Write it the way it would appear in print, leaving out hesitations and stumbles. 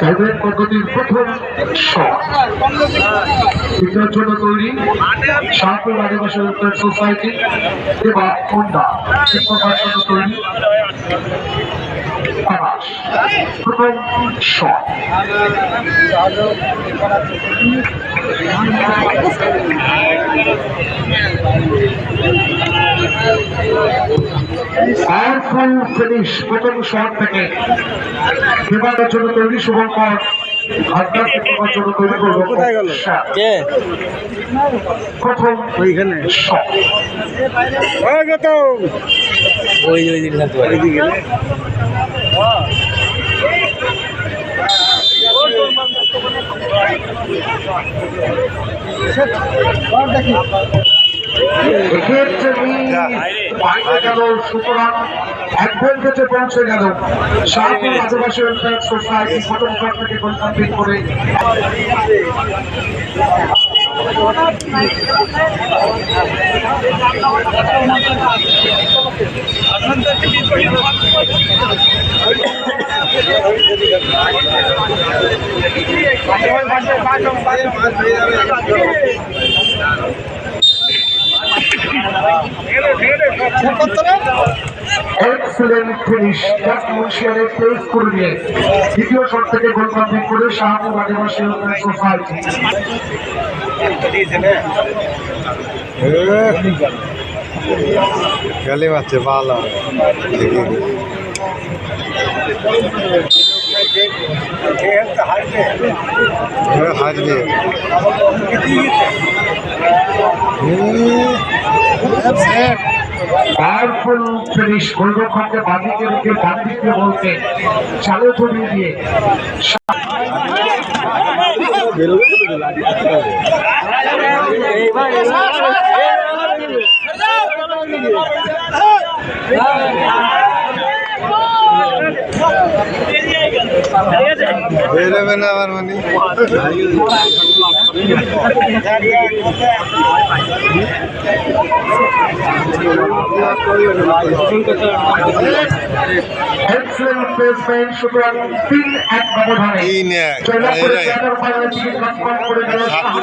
এদের পদ্ধতির প্রথম শট এটার জন্য তৈরি শাহপুর আদিবাসী ওয়েলফেয়ার সোসাইটি এবং হোন্ডা শিক্ষকের জন্য তৈরি প্রথম শট পাওয়ারফুল ফিনিশ প্রথম শট থেকে বিভাগের জন্য তৈরি শুভঙ্কর হাতদার শিক্ষকের জন্য তৈরি করবো প্রথম ওইখানে শট সুতরাং এক গোলকেতে পৌঁছে গেল শাহপুর আদিবাসী ওয়েলফেয়ার সোসাইটি প্রথম শট থেকে গোল কমপ্লিট করে এক্সেলেন্ট ফিনিশ জাস্ট মুন্সিয়ানের প্লেস করে নিয়ে দ্বিতীয় শট থেকে গোল কমপ্লিট করে শাহপুর আদিবাসী ওয়েলফেয়ার সোসাইটি গেলে বাচ্চা ভালো হাজবে পাওয়ারফুল ফিনিশ গোলরক্ষককে বাঁদিকে রেখে ডান দিকে বলতে চালে ধরিয়ে দিয়ে বেরোবে না আমার মানে এক্সেলেন্ট প্লেসমেন্ট সুতরাং 3-1 ব্যবধানে জয়লাভ করে কোয়ার্টার ফাইনালে টিকিট কনফার্ম করে গেল শাহপুর